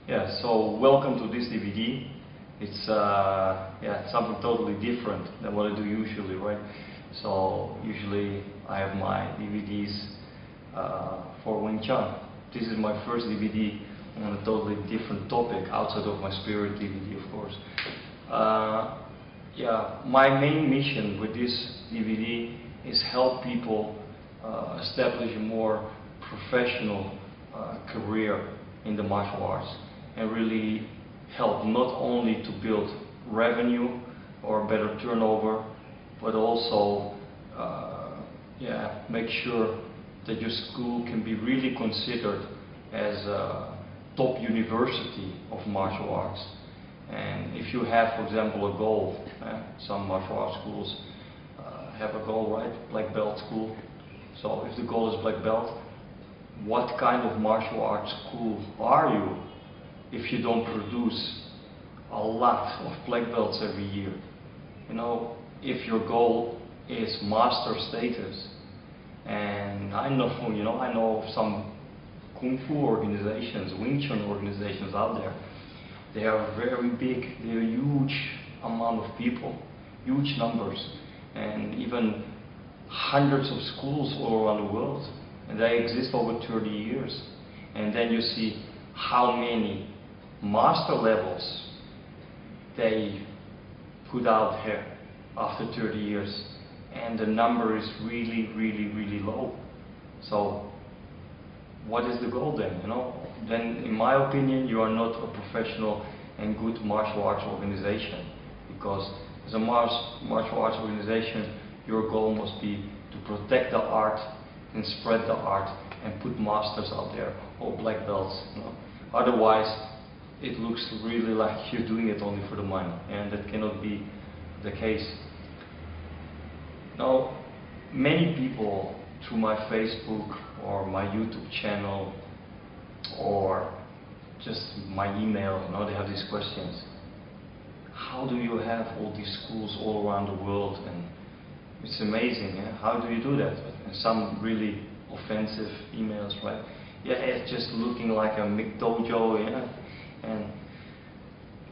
Yeah, so welcome to this DVD. It's it's something totally different than what I do usually, right? So usually I have my DVDs for Wing Chun. This is my first DVD on a totally different topic outside of my spirit DVD, of course. My main mission with this DVD is help people establish a more professional career in the martial arts, and really help not only to build revenue or better turnover, but also make sure that your school can be really considered as a top university of martial arts. And if you have, for example, a goal, some martial arts schools have a goal, right? Black belt school. So if the goal is black belt, what kind of martial arts school are you if you don't produce a lot of black belts every year? You know, if your goal is master status, and I know of some Kung Fu organizations, Wing Chun organizations out there. They are very big, they're a huge amount of people, huge numbers, and even hundreds of schools all around the world. And they exist over 30 years. And then you see how many master levels they put out here after 30 years. And the number is really, really, really low. So what is the goal then? Then in my opinion, you are not a professional and good martial arts organization. Because as a martial arts organization, your goal must be to protect the art and spread the art and put masters out there or black belts. Otherwise, it looks really like you're doing it only for the money, and that cannot be the case. Now, many people through my Facebook or my YouTube channel or just my email, they have these questions. How do you have all these schools all around the world? And it's amazing, how do you do that? And some really offensive emails, right? It's just looking like a McDojo, And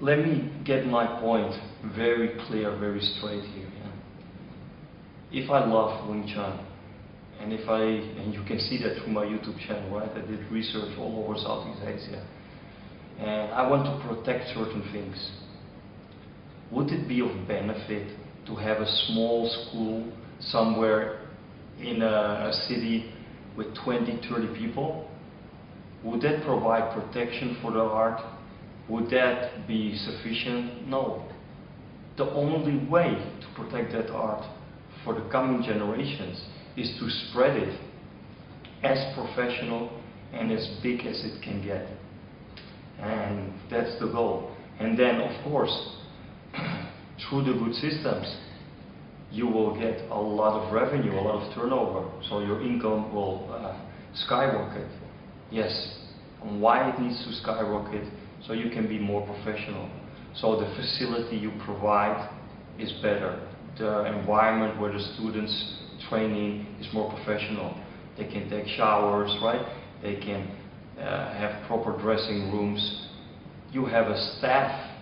let me get my point very clear, very straight here. If I love Wing Chun, and you can see that through my YouTube channel, right? I did research all over Southeast Asia, and I want to protect certain things. Would it be of benefit to have a small school somewhere in a city with 20, 30 people? Would that provide protection for the art? Would that be sufficient? No. The only way to protect that art for the coming generations is to spread it as professional and as big as it can get. And that's the goal. And then, of course, through the good systems, you will get a lot of revenue, a lot of turnover, so your income will skyrocket. Yes, and why it needs to skyrocket? So you can be more professional. So the facility you provide is better. The environment where the students training is more professional. They can take showers, right? They can have proper dressing rooms. You have a staff,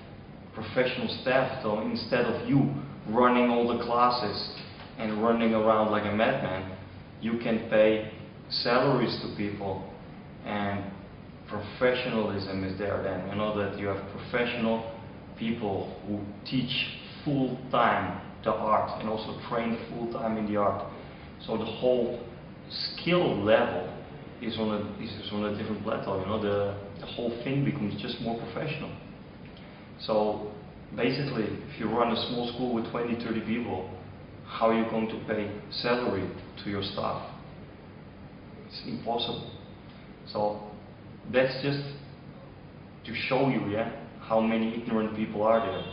professional staff, so instead of you running all the classes and running around like a madman, you can pay salaries to people, and professionalism is there then. That you have professional people who teach full-time the art and also train full-time in the art. So the whole skill level is on a different plateau. The whole thing becomes just more professional. So basically, if you run a small school with 20, 30 people, how are you going to pay salary to your staff? It's impossible. So that's just to show you, how many ignorant people are there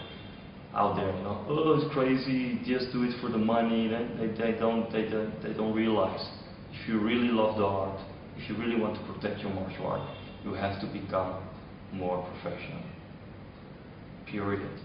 out there. Oh, it's crazy, just do it for the money. They don't realize, if you really love the art, if you really want to protect your martial art, you have to become more professional. Period.